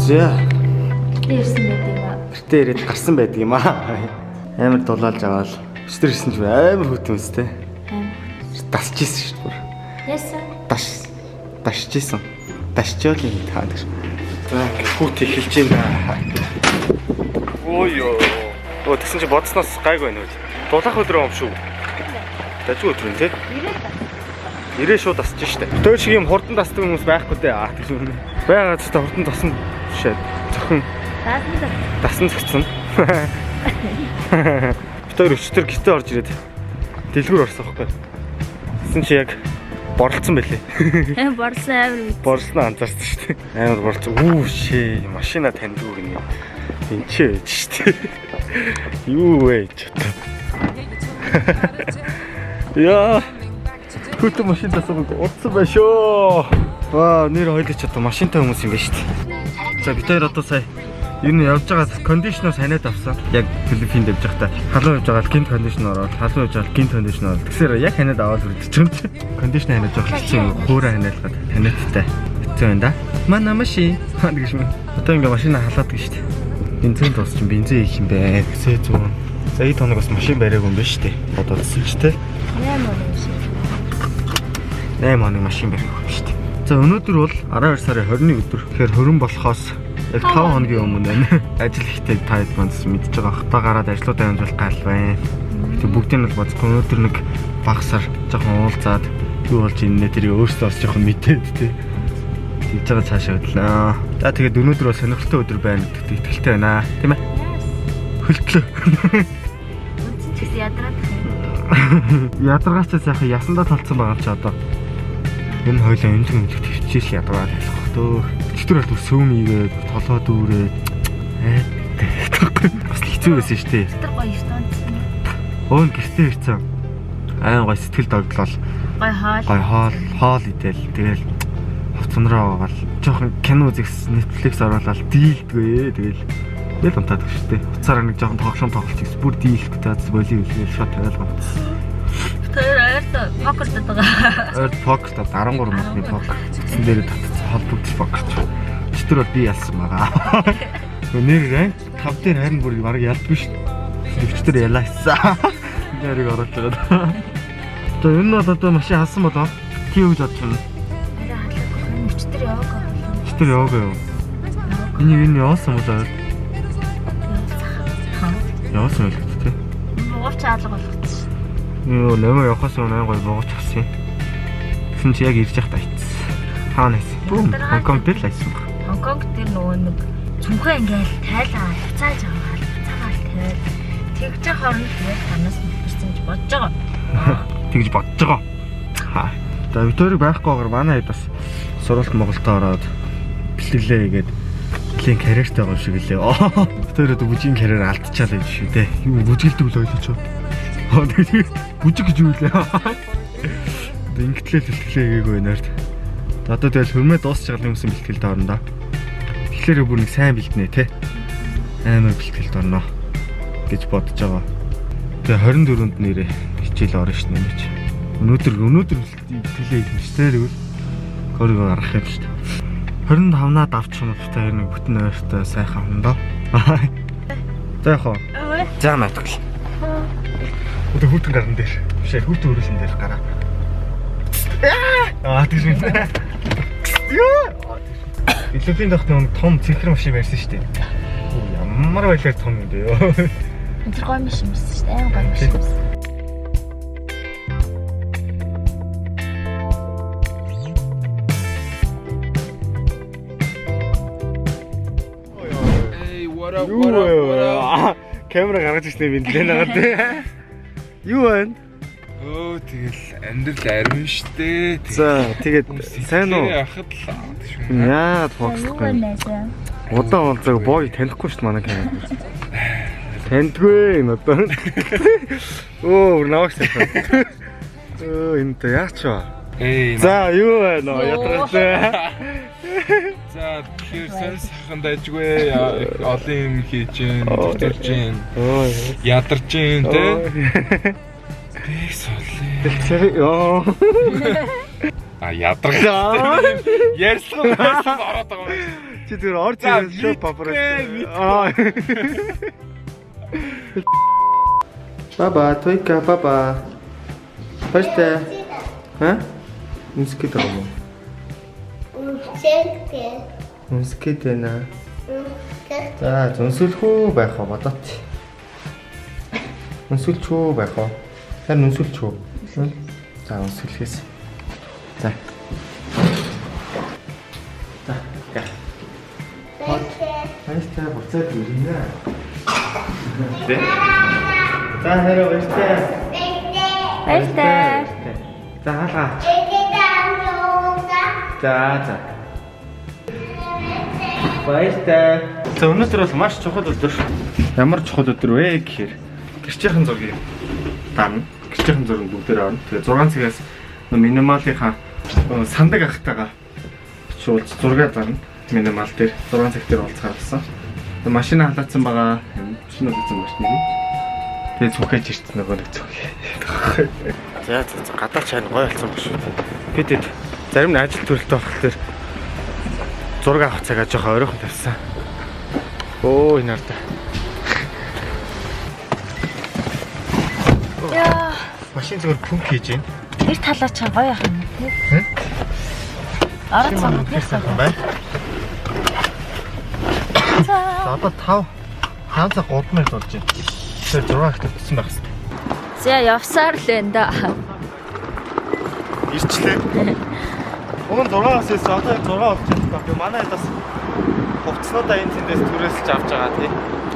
За. Ирсэн байдаг юм аа. Гэртээ ирээд гарсан байдаг юм аа. Амар дулаалж аваад. Өчтөр ирсэн ч амар хөтөн өстэй. Дасчихсэн шүү дээ. Яасан? Дашчихсэн. Дашчаал юм таадаг. За хүүт эхэлж байна. Ой ёо. Оо тэгсэн чи бодсноос гайгүй байна үү? Дулаах өдрөө юм шүү. Дажгүй өдөр нь тий. Ирээ шууд дасч штэ. Төр шиг юм хурдан дасдаг хүмүүс байхгүй дээ. Тэгж үнэ. Байгаад ч хурдан дасан шээ. Зөвхөн дасан згцэн. Битээр өчтөр гитээ орж ирээд дэлгүүр орсон байхгүй. Тэгсэн чи яг борлцсон байлээ. Борлсон амар. Борлсноо анзаарсан штэ. Амар борлцсон. Үу шээ. Машина таньдгүй гинэ. Энд ч ээж штэ. Юу вэ ч. Яа. Хөтөн машин тасаг утсан байна шүү. Ваа, нэр хойлоч одоо машинтай хүмүүс юм байна шүү дээ. За бид хоёр одоо сая ер нь явж байгаа кондишнер санаад авсан. Яг Филиппинд явж байхдаа халуун явж байгаа гинт кондишнер ороод, халуун явж байгаа гинт кондишнер ороод. Тэгсээр яг ханаад аваад үрдэж юм чи. Кондишнер ханаад явах гэсэн хөөрэ ханаалгаад ханаадтай. Хэцүү байна да. Манай машин гэж юм. Одоо ингээ машина халаадаг шүү дээ. Бензин дуусч бензин их юм бэ. Сэ зүүн. За ий тоног бас машин бариаг юм байна шүү дээ. Бодоодсэн ч те. 8 хоног машин барих юм шүү дээ. За өнөөдөр бол 12 сарын 20-ны өдөр. Тэгэхээр хөрөн болохоос яг 5 хоногийн өмнө байна. Ажил ихтэй таад бонс мэдж байгаа. Та гараад ажлуудаа амжуулах гал байна. Гэтэ бүгдийг нь бол бодсон. Өнөөдөр нэг багсаар жоохон уулзаад юу болж иннэ тэрийг өөрсдөө бас жоохон мэдээд тий. Тэгж байгаа цаашаа хөдлөө. За тэгээд өнөөдөр бол сонирхолтой өдөр байна гэдэгт итгэлтэй байна. Тийм ээ. Хөлтлөө. Ядраад. Ядаргаач сайхан ясандаа талцсан байгаа ч одоо. Энэ хоёлаа эмзэг төвчээл ядраад байх төө. Өчтөр бол сөөмийгээд толгой дүүрээд бас хэцүү байсан шүү дээ. Тэр гоё стонцсон. Оон гэртээ ирсэн. Айн гоё сэтгэл догдлол. Гоё хоол идэл тэгэл хувцсанраа угаал. Жохон кино үзэх Netflix оруулаад дийлдгээ тэгэл унтаад шүү дээ. Хуцаараа нэг жохон тоглолт хийсэн. Бүр дийлэх таац боли үлгээл шот тавиалгаа. Тэр покер тагаа. Покер 13 мөрний покер. Эцэн дээр татсан холбогдсон покерч. Өчтөр бол би ялсан байгаа. Нэр 5 дээр харин бүр баг ялдгүй шүү дээ. Өчтөр ялаасан. Нэрийг оруулж байгаа. За энэ бол одоо машин халсан болоо. Тий үж бодож байна. Өчтөр яваагаа юу? Энэ явсан болоо. Явсан л гэдэг тий. Ууч алга болгоцсон. Юу нэмээ явахаас өмнө гой богоч авсан. Тэгсэн чи яг ирж явах тайцсан. Хаанаас? Хонконг дээр л айсан баг. Хонконг дээр нөгөө нэг цүнхээ ингээл тайлаа буцааж аваад буцаагаал тавиад тэгж хооронд тэгээд танаас ирсэн гэж бодож байгаа. Тэгж бодож байгаа. Хаа. За Викторийг байхгүйгээр манай хэд бас суралт Монголдоо ороод бэлтгэлээ хийгээд бэлгийн карьертай байгаа шиг лээ. Викторид бүжгийн карьер алдчихаа л юм шүү дээ. Юу бүжгэлдэг л ойлооч. Тэгээд бүжиг гэж юу лээ. Ингэтлээ бэлтгэлээ хийгээгүй нэрд. Одоо тэгэл хөрмөө дуусч байгаа юмсан бэлтгэлд орно да. Тэгэхээр бүр нэг сайн бэлтнэ те. Амар бэлтгэлд орно гэж бодож байгаа. Тэгээ 24-нд нэрээ хичээл орно ш нэмэж. Өнөөдөр бэлтгэлээ хийх юм ш тэгвэл горыг гаргах юм ш. 25-наад авчих юм та нэг бүтэн ойртой сайхан юм доо. За яах вэ? За матгал. Өдөр хүүтэн гарн дээр. Бишээ хүүтэн өрөөсөн дээр гараа. Тийш юм. Ёо. Филиппинд дахтын том цэнхэр машин байсан шүү дээ. Ямар байлаар том юм бэ ёо. Тэр гоё машин байсан шүү дээ. Айн гоё машин байсан. What up? Камера гаргаж ирсэн юм билээ нагаад. Юу байна? Өө тэгэл амьдрал арим штэ. За тэгээд сайн уу? Яхад л. Яа фокслохгүй. Удаан болзог бой танихгүй шүү дээ манай камер. Таньдгүй юм одоо. Оо навагс. Энэ яач вэ? За юу байна оо ядралаа. За тэгэхээр сайн сайхан дайжгүй олон юм хийж гин, зүтэлж гин. Ядарч гин тэ. Би солио. Ёо. А ядарч. Ярьсан ороод байгаа юм. Чи тэр орж ирсэн шүү папараа. Баба, тойка баба. Пашта. Ха? Үнсгээд байгаа юм уу? Үнсгээд байна. За, зүнсэлхүү байх уу бодот. Үнсэлчүү байх уу? Харин үнсэлчүү. За, үнсэлхээс. За. За, яа. Пашта буцаад ирнэ. Тэ. За, хэрэг баяртай. Баяртай. За, хаалгаа. За. Баяртай. За, өнөөдөр бол маш чухал өдөр. Ямар чухал өдөр вэ гэхээр гэрчийн зургийг даана. Гэрчийн зургийг бүгдээр авна. Тэгээ 6 цагаас минималынхаа сандаг ахтайгаа шууд зураг дарна. Минимал дээр 6 цаг дээр уулзахаар болсон. Машина халаацсан байгаа. Машина халаацсан машины. Тэгээ цүхэж ирсэн нөгөө нэг цүхээ. За гадаа чайн гоё болсон ба шүү. Бид зарим нь ажил төрөлтэй байх дээр зураг авах цагаа жоохон ойрхон тавьсан. Оо энэ арда. Яа. Машин зүгээр пүнк хийж байна. Тэр талаа чаа гоё ах юм тий. Араа цаа тийм бай. За одоо 5 цаг 3 минут болж байна. Тэр 6 их тавьсан байх хэрэгтэй. За явсаар л энэ да. Ирчлээ. Уг нь 6-аас ирсэн одоо 6 болж байна. Би манай бас хувцснуудаа энэ тэндээс түрээсч авч байгаа тий.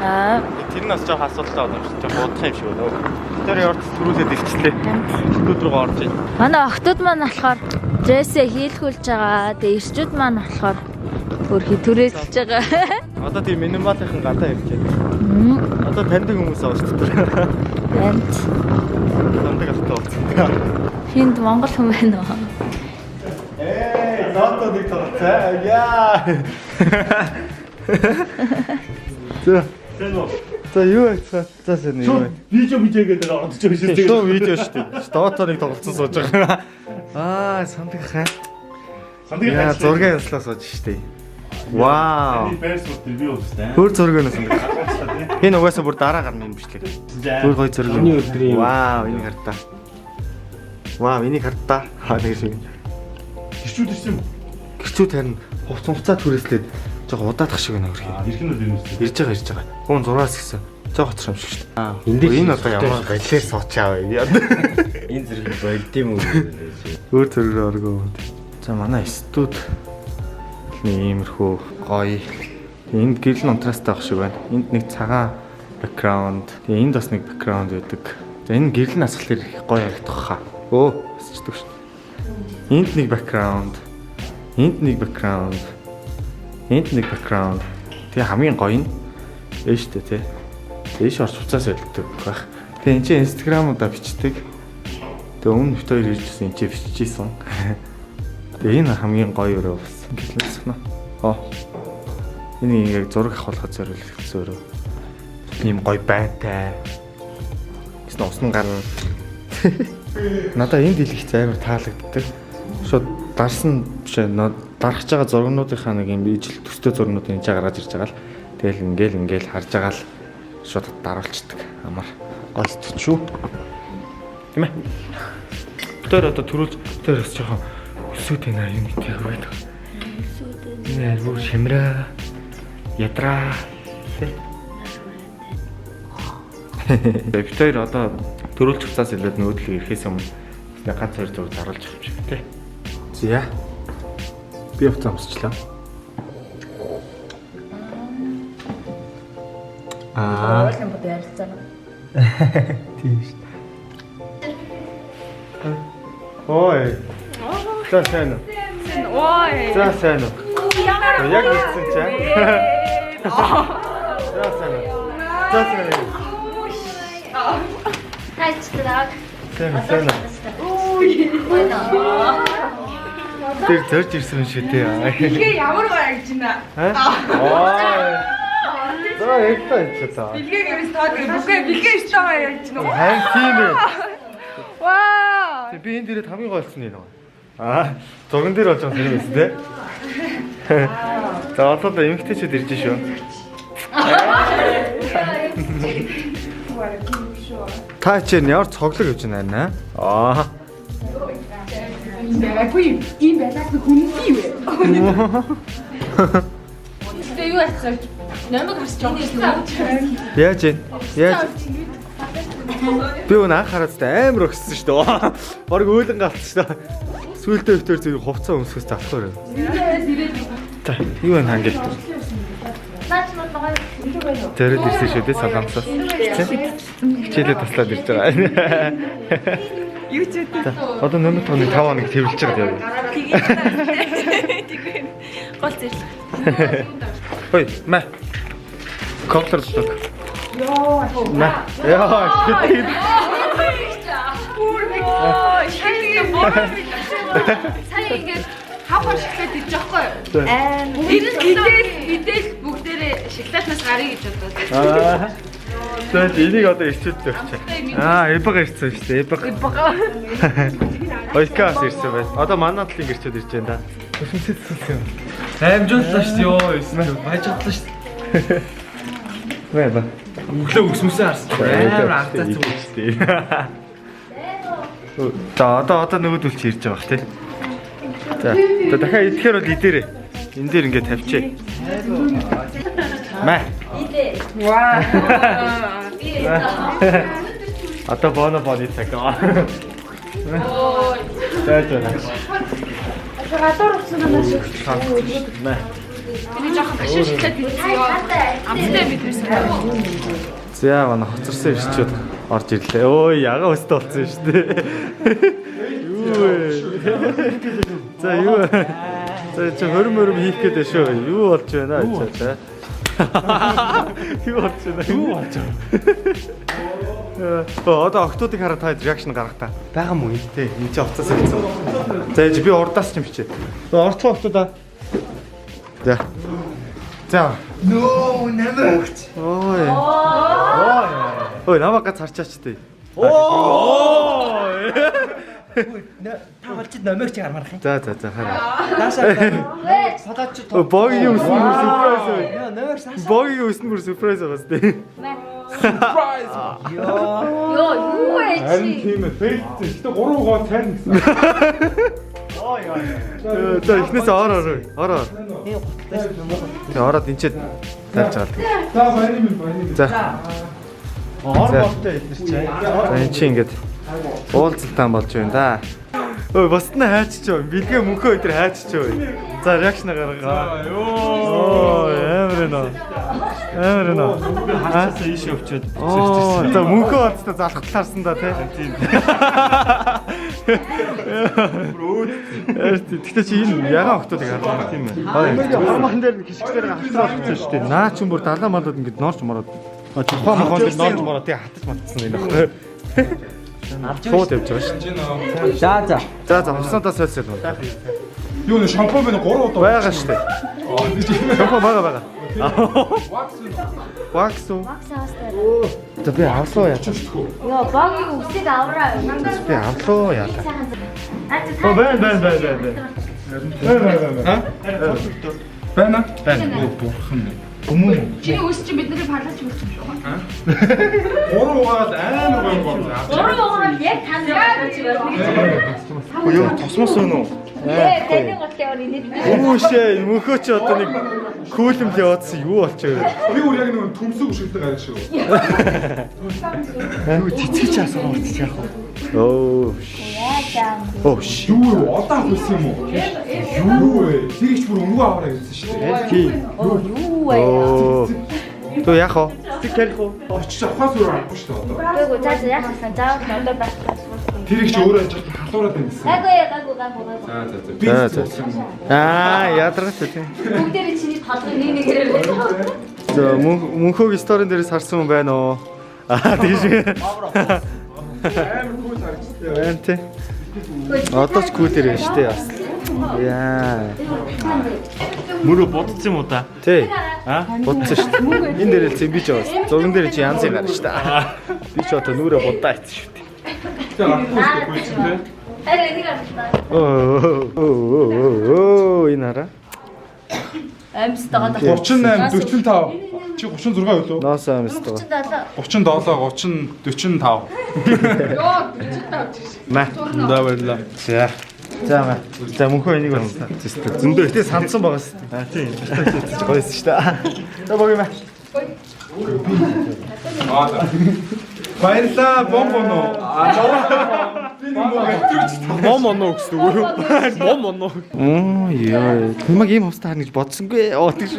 Аа. Тэр нь бас жоох асуудалтай байна шүү. Жоох удах юм шиг байна. Тэр ярд түрүүлээд ирчлээ. Өдөр рүү орж байна. Манай охтууд маань болохоор дрэсээ хийлгүүлж байгаа. Тэгээ ирчүүд маань болохоор хөрхи түрээсэлж байгаа. Одоо тийм минималынхан гадаа ирж байна. Одоо таньдаг хүмүүс авч тутар. Энд Таньдаг автай болсон. хинд Монгол хүн байна уу? Зато нэг тоглоцоо. Яа. За юу яцгаа цаасан юм. Видео гэдэг орж байгаа шүү. Шоу видео шүү дээ. Дото нэг тоглоцсон сууж байгаа. Аа, сандаг хаа. Яа, зураг яслаа сууж штэ. Вау. Өөр зураг өнөөс юм. Энэ угаасаа бүр дараа гарна юм бичлээ. Бүр гоё зураг. Вау, энийг хартаа. Вау, энийг хартаа. Хаа нэг шиг. Гэрчүүд ирсэн юм. Гэрчүүд харин хуцаа түрээслээд жоо удаадах шиг байна хөрхий. Ирэх нь үл юм шүү. Ирж байгаа. Гүн 6-аас гисэн. Жоо хоцор юм шиг шүү дээ. Энэ одоо ямар балиар суучаа вэ? Энэ зэрэг болд юм уу? Өөр зэрэг оргоо. За манай студ нэг иймэрхүү гоё. Энд гэрэл контрасттай байх шиг байна. Энд нэг цагаан бэкграунд. Тэгээ энд бас нэг бэкграунд байдаг. За энэ гэрэл насгалаар их гоё харагдах хаа. Өө, өсчдөг шүү. Энд нэг бэкграунд. Энд нэг бэкграунд. Энд нэг бэкграунд. Тэгээ хамгийн гоё нь ээ шүү дээ тий. Дээш орч уцаас өлдөг байх. Тэгээ энэ чинь инстаграмуудаа бичдэг. Тэгээ өмнө бит хоёр иржсэн энэ чинь биччихсэн. Тэгээ энэ хамгийн гоё өрөө бас гэлээсгэнэ. Оо. Энийг яг зураг авахлахад зориулсан өрөө. Ийм гоё байнтай. Гэсэн усан гарна. Надаа энд дийлэх займар таалагддаг. Шууд дарсан биш дарахж байгаа зургнуудынхаа нэг юм ижил төстэй зургнууд энэ гараад ирж байгаа л тэгэл ингээл харж байгаа л шууд даруулцдаг. Амар гоё төчүү. Тийм ээ. Тэр одоо төрүүлж тэрс жоохон өсөд байна юм их байдаг. Энэ бүр шимраа ядраа тий. Битээр одоо төрүүлж хуцаас илээд нөөдлөг ирэхээс өмнө нэг ганц хоёр зураг даруулж авах юм шиг тий. За. Би хувцас амсчлаа. Ойлон бод ярилцсан. Тийм шүү. Ой. За сайн уу? Ой. За сайн уу? Яг ирсэн чаа. За сайн уу? За сайн уу? Хайцдаг. Сайн уу? Тэр зорж ирсэн шүү дээ. Билгээ ямар гоё гэж байна. Ой. За ихтэй ч та. Билгээ гэмс таад бүгэ билгээ штэ гоё яаж байна. Хайн тийм ээ. Вау. Би энэ дээрээ хамгийн гоё болсон юм. Зурган дээр болж байгаа юм байна тий. За одоо эмэгтэйчүүд ирж шүү. Та чинь ямар цоглог гэж байна аа? Байгаагүй ийм байлаас хүнгүй вэ? Тэгээ юу ацсан? Намайг харж байгаа юм. Яаж вэ? Яаж? Би өнөө анх хараадтай амар өгсөн шүү дээ. Бараг өөлөн галцсан шүү дээ. Сүүлдээ өвтөр зэрэг хувцас өмсөхөөс завхаар. За, юу вэ хангилт? Тэрд ирсэн шүү дээ саламсаас. Хичээлээ таслаад ирж байгаа. Юу ч үү? Одоо номер 5 хоног тэрвэлж байгаа яа. Гол зэрэг. Ой, мэ. Контролдог. Мэ. Яа, шийдээ. Сая ингээд хавхар шиглээд ирж байгаа байхгүй юу? Идэл бүгдээрээ шоколаднаас гарыг гэж бодоод. Тэгээд энийг одоо ирчүүлж өгч. Эбэг ирсэн шүү дээ. Эбэг. Ойкаас ирсэн бай. Одоо манай талын ирчүүд ирж байна да. Өсмөсөд сүлсэн. Амжууллаа шүү дээ. Йоо, эсвэл баяжууллаа шүү дээ. Вэ ба. Өглөө өсмөсөө харсан. Амар артаа зүгтэй. За одоо нөгөөдөлч ирж байгаа бах тий. За дахиад идэхээр бол идээрээ. Энэ дээр ингээд тавьчээ. Мэ. Ваа. Одоо боно цаг. Ой. За. Гадуур утсан надаас шүү. Мэ. Би жоохон ашиг шиглээд ирсэн. Амттай бид ирсэн. За манай хоцорсон ирчүүд орж ирлээ. Ой, яга өстө болсон шүү дээ. Юу вэ? За юу? За чи хөрмөрм хийх гээд шүү. Юу болж байна аа чи? Юу болж байна? Юу болж байна? Одоо октодыг хараад та реакшн гаргах та. Бага мó юм те. Энд чи уцаас ирсэн. За чи би урдаас ч юм бичээ. Орцоо октодоо. За. За. Нөө, намайгч. Ой. Ой, намайг гац харчаач тээ. Та болчих намайгч гармарах юм. За хараа. Наашаа. Салаач. Богийн өснө бүр сюрприз. Намайг сааш. Богийн өснө бүр сюрприз байгаас тээ. Surprise. Йоо, юу вэ чи? Тийм ээ. Бэлдсэн. Гэтэ 3 гоо цайна гэсэн. За ихнээс ороо. Тэг ороод энэ ч тавьж байгаа. За баярын. За. Оролтой эднэр чи. Энэ чи ингээд уулзалтаан болж байна да. Ой, босдно хайчиж байгаа. Билгээ мөнхөө өдр хайчиж байгаа. За, реакшн гаргаа. Оо, амар нөө. Хацаас ийш өвчөөд. За, мөнхөө бацтай залхах талаарсан да тий. Тэгтээ чи энэ ягаан охтуудыг харах тийм ээ. Хормохон дээр хишгтээр хавцраад болсон шүү дээ. Наа ч юм бүр далаа малууд ингээд норч мороод. Тухайн мохон дээр норч мороод тий хатаж матсан энэ баггүй. Фото явж байгаа шүү. За, хувцаснуудаа сольсоо. Юу нэ шампунь байна 3 удаа байгаа шүү дээ. Шампунь байгаа. Вакс уу? За би авлаа яа. Йоо, багийн үсийг авраа. Би авлаа яа. Оо бэн. Байна. бурхан. Чиний үс чинь бидний парлаач өгч юм шүү. 3 угаад амар гой болсон. Өөрөө яг тань яаж байна? Юу тосмос өнөө? Тэний гол яваа нэг. Үүшээ мөнхөө чи одоо нэг күүлэмд яваадсан юу болчихоо. Би өөр яг нэг төмсөг шилдэг гарах шүү. Юу цэцгий ч асуу болчих яах вэ? Оо. Оо ши. Юу одоо хөлсөн юм уу? Юу вэ? Тэрийч бүр өнгөө аваарай гэсэн шүү дээ. Тий. Юу вэ? Оо. Төө яах вэ? Цэцгэрх үү? Очиж авахаас өөр авахгүй шүү дээ одоо. Гайгүй цааш яг хасан заавал надад байх. Тэрийч өөрөө ажиж халуураад байна гэсэн. Гайгүй. За. Ядаргатай тий. Бүгдээрээ чиний толгой нэгээрээ байна. За мөнхөөг сторийн дээрээс харсан хүн байна уу? Тийш. Амар кул харагдчихлаа. Байна тий. Одоо ч кулэр байна штэ бас. Яа. Мөрөө бодсон юм уу та? Тий. Бодсон штэ. Энэ дээр л зэн би ч бас. Зурган дээр чи янзыг гарна штэ. Би ч одоо нүрэ будаа ийцсэн штэ. Харин нэг авчихлаа. Оо энэ хараа. Амьстагаа 38 45. Чи 36 билүү? Ноос амстаа. 37. 37 30 45. Йоо 45 гэж. Маа. Да баярлаа. За. За маа. За мөнхөө энийг бол зөндөө ихтэй сандсан байгаа шүү дээ. Тийм. Гоёс шүү дээ. За богио маа. Баярлаа бомбоно. Мом оноо гэсэн үг үү? Мом оноо. Яа, намайг ийм хустаа харна гэж бодсонгүй. Тэгш.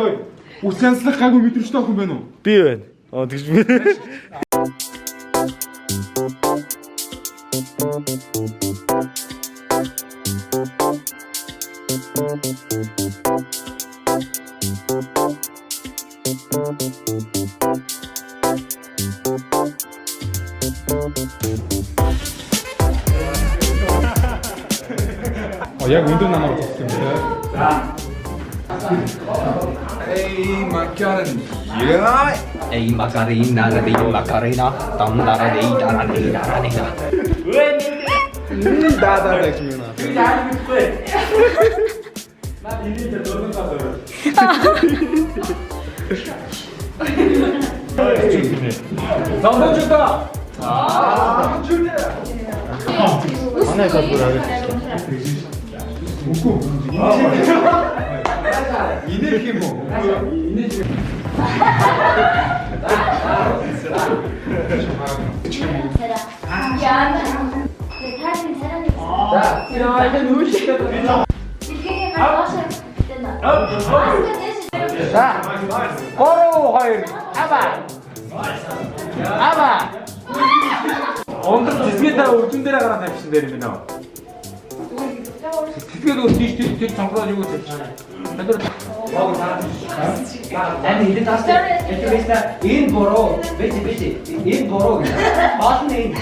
Ой. Усянслах гайгүй мэдрэмжтэй охин байна уу? Би байна. Тэгш. Яг өндөр намаар болсон юм тийм. Эй, Макарен. Я. Эй, Макарина, Макарина. Там да. Да гэж юм аа. Замбочта. Манай хэлбэр аваад. Инех юм уу? Ондор зэсгээд өвчин дээр гараад тавьчихсан дээр юм байна. Зэсгээд үсэж тэр цонхроо юу гэж тавьчихсан. And he did ask in Boro, in Boro. All name.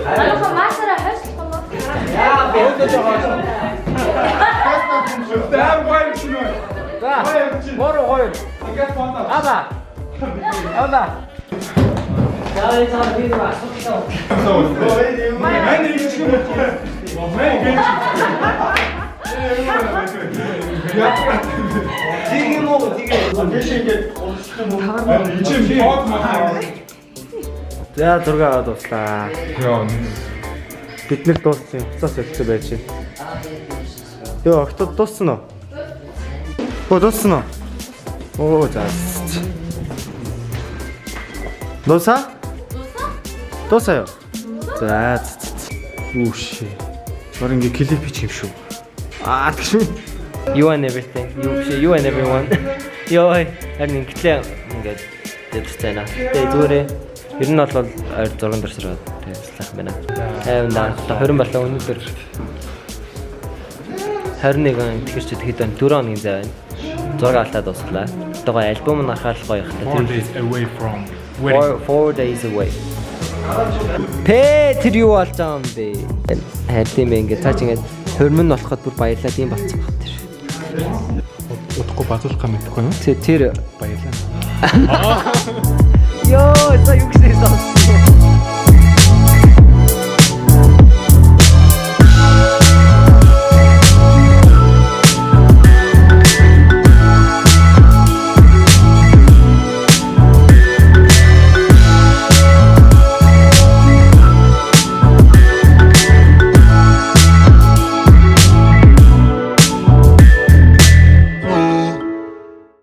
Алха масара хойшлох юм уу? Yeah, Дэм гоё юм уу? Boro hoy. Ингээд фонда. Aba. Aba. Yeah, it's all good. Мань нэг юм уу? Мань гэж. Диги мог диги. Гэш ингээд ичим бод маа. За зургаа дуслаа. Яа. Бид нэр дууссан. Хуцаас өлтөө байж байна. Йоо, октод дууссан уу? Дууссан уу? За. Дуусаа? Дуусаа юу? За. Үүш. Гэр ингээ клип хийх юм шүү. Тэгш. You and everything. You and everyone. Йоо, харин ингээдлээ ингээд дэвстэйна. Тэгээ зүгээр ер нь бол 6 дөрсрөө тэслэх байна. Тайван да 20 болоо өнөөдөр 21 тэгэхээр ч хэд байна 4 хоногийн зай байна. 6 алтаа дуслаа. Одоо альбом нь анхаарал гоё ихтэй. 4 days away from 4 days away. Петр юу болж байгаа юм бэ? Хайртай мэн ингээд цааш ингээд хөрмөн болоход бүр баярлаа тийм болцсон баг тэр. удахгүй базуулах юм мэдэхгүй юу? Тэр Баярлалаа. Йоо, за юу гэсэн юм.